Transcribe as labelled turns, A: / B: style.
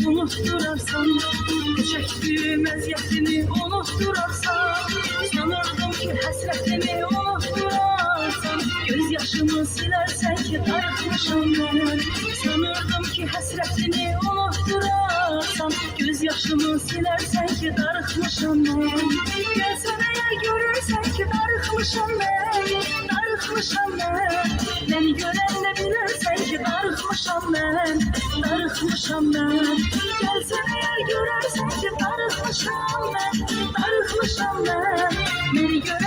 A: unutturarsan, çektiğim əziyyətini unutturarsan, sanırdım ki həsrətini unutturarsan, göz yaşımı silərsən ki darıxmışam mən, sanırdım ki həsrətini unutturarsan, göz yaşımı silərsən ki darıxmışam mən, gəlsən əgər görürsən ki darıxmışam mən, darıxmışam mən, məni görəndə bilərsən ki darıxmışam mən, darıxmışam mən, gəlsən əgər görərsən ki darıxmışam mən, darıxmışam mən, məni görəndə